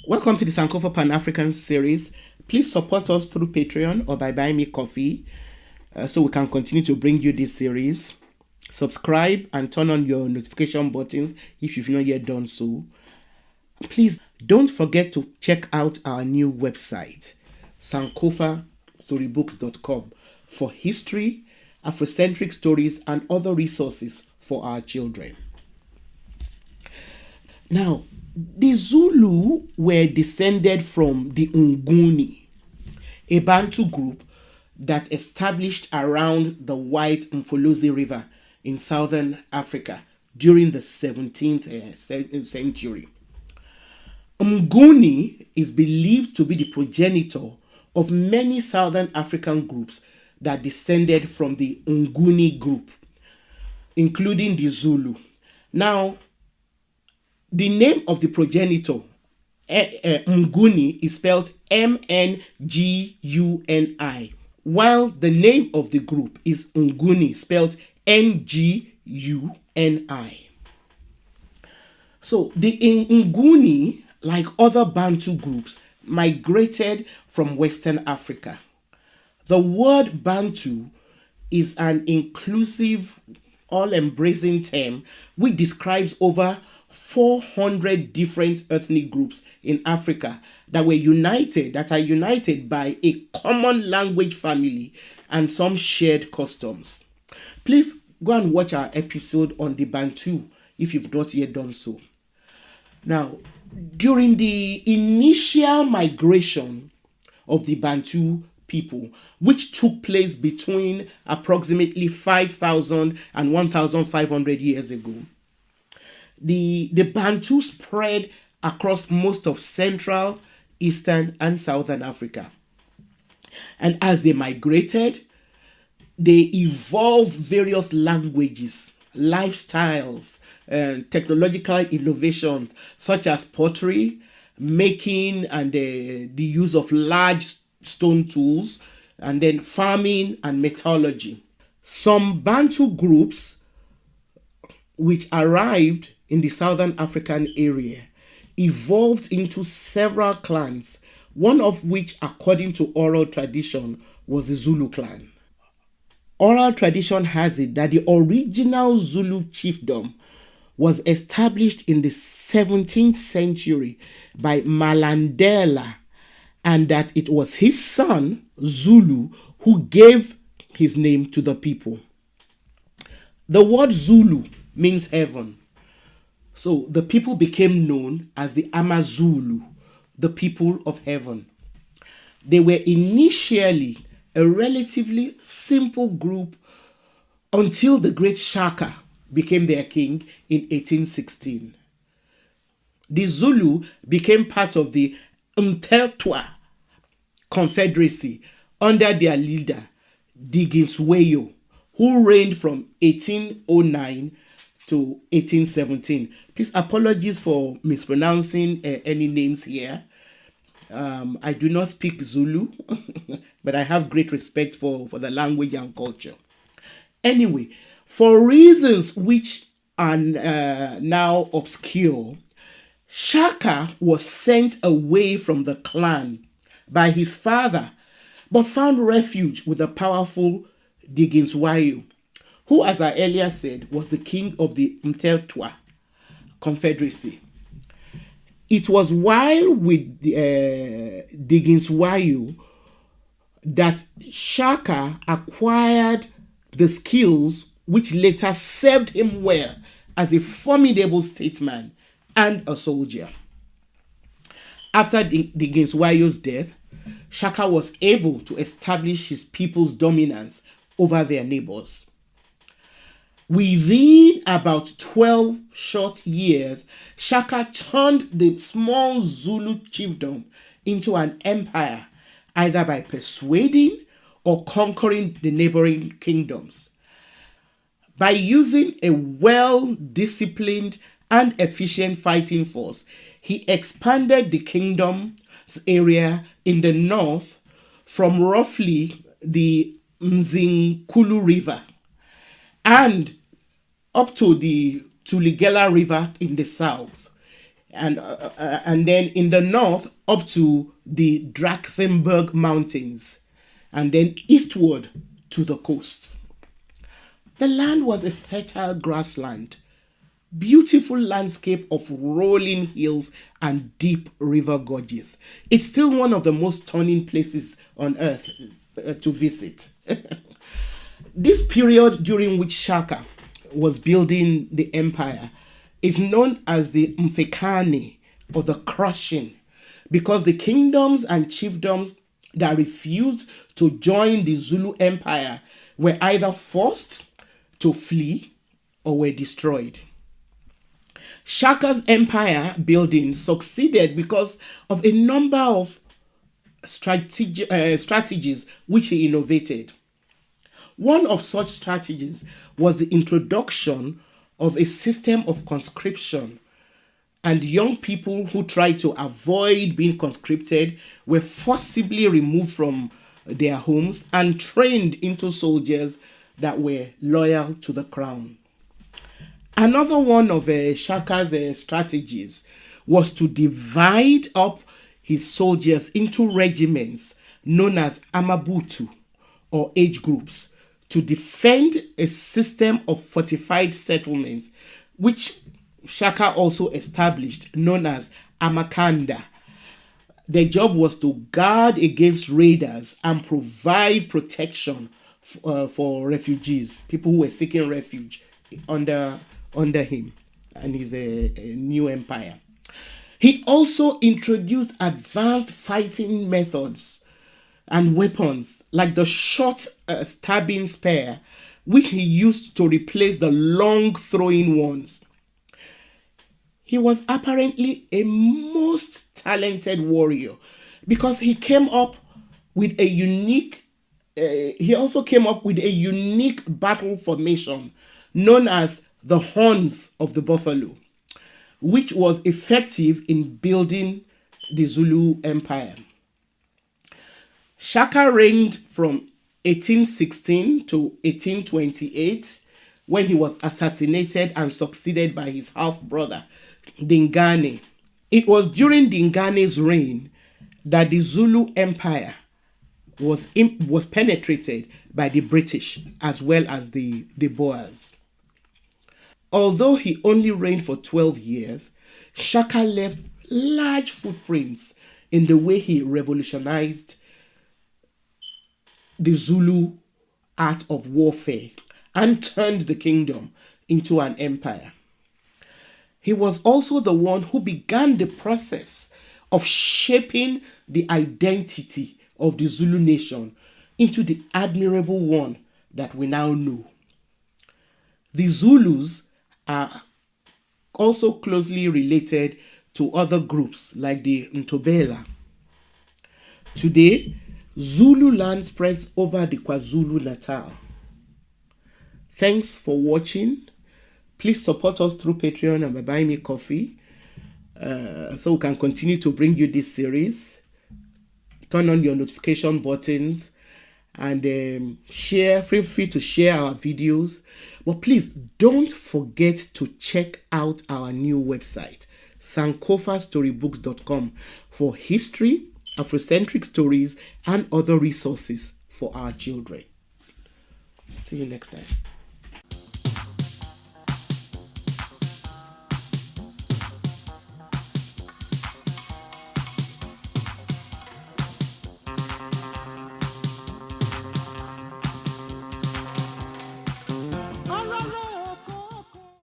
Welcome to the Sankofa Pan-African series. Please support us through Patreon or by buying me coffee so we can continue to bring you this series. Subscribe and turn on your notification buttons if you've not yet done so. Please don't forget to check out our new website, sankofastorybooks.com, for history, Afrocentric stories, and other resources for our children. Now, the Zulu were descended from the Nguni, a Bantu group that established around the White Mfolozi River in southern Africa during the 17th century. Nguni is believed to be the progenitor of many southern African groups that descended from the Nguni group, including the Zulu. Now, the name of the progenitor, Nguni, is spelled Mnguni, while the name of the group is Nguni, spelled Nguni. So the Nguni, like other Bantu groups, migrated from Western Africa. The word Bantu is an inclusive, all-embracing term which describes over 400 different ethnic groups in Africa that are united by a common language family and some shared customs. Please go and watch our episode on the Bantu if you've not yet done so. Now, during the initial migration of the Bantu people, which took place between approximately 5,000 and 1,500 years ago, the Bantu spread across most of Central, Eastern, and Southern Africa. And as they migrated, they evolved various languages, lifestyles, technological innovations such as pottery, making, and the use of large stone tools, and then farming and metallurgy. Some Bantu groups which arrived in the Southern African area evolved into several clans, one of which, according to oral tradition, was the Zulu clan. Oral tradition has it that the original Zulu chiefdom was established in the 17th century by Malandela, and that it was his son, Zulu, who gave his name to the people. The word Zulu means heaven. So the people became known as the Amazulu, the people of heaven. They were initially a relatively simple group until the great Shaka became their king in 1816. The Zulu became part of the Mteltwa Confederacy under their leader, Diginsweyo, who reigned from 1809 to 1817. Please, apologies for mispronouncing any names here. I do not speak Zulu, but I have great respect for the language and culture. Anyway, for reasons which are now obscure, Shaka was sent away from the clan by his father, but found refuge with the powerful Diginsweyo, who, as I earlier said, was the king of the Mteltwa Confederacy. It was while with Diginsweyo that Shaka acquired the skills which later served him well as a formidable statesman and a soldier. After Diginsweyo's death, Shaka was able to establish his people's dominance over their neighbors. Within about 12 short years, Shaka turned the small Zulu chiefdom into an empire, either by persuading or conquering the neighboring kingdoms. By using a well-disciplined and efficient fighting force, he expanded the kingdom's area in the north from roughly the Mzinkulu River and up to the Tuligela River in the south, and then in the north up to the Drakensberg Mountains, and then eastward to the coast. The land was a fertile grassland, beautiful landscape of rolling hills and deep river gorges. It's still one of the most stunning places on earth to visit. This period during which Shaka was building the empire is known as the Mfekane, or the crushing, because the kingdoms and chiefdoms that refused to join the Zulu Empire were either forced to flee or were destroyed. Shaka's empire building succeeded because of a number of strategies which he innovated. One of such strategies was the introduction of a system of conscription, and young people who tried to avoid being conscripted were forcibly removed from their homes and trained into soldiers that were loyal to the crown. Another one of Shaka's strategies was to divide up his soldiers into regiments known as amabutu, or age groups, to defend a system of fortified settlements, which Shaka also established, known as Amakanda. Their job was to guard against raiders and provide protection for refugees, people who were seeking refuge under him and his new empire. He also introduced advanced fighting methods and weapons like the short stabbing spear, which he used to replace the long throwing ones. He was apparently a most talented warrior because he came up with a unique he also came up with a unique battle formation known as the horns of the buffalo, which was effective in building the Zulu Empire. Shaka reigned from 1816 to 1828, when he was assassinated and succeeded by his half-brother, Dingane. It was during Dingane's reign that the Zulu Empire was penetrated by the British as well as the Boers. Although he only reigned for 12 years, Shaka left large footprints in the way he revolutionized the Zulu art of warfare and turned the kingdom into an empire. He was also the one who began the process of shaping the identity of the Zulu nation into the admirable one that we now know. The Zulus are also closely related to other groups like the Ntobela. Today, Zulu land spreads over the KwaZulu-Natal. Thanks for watching. Please support us through Patreon and by buying me coffee so we can continue to bring you this series. Turn on your notification buttons and feel free to share our videos. But please don't forget to check out our new website, sankofastorybooks.com, for history, Afrocentric stories, and other resources for our children. See you next time.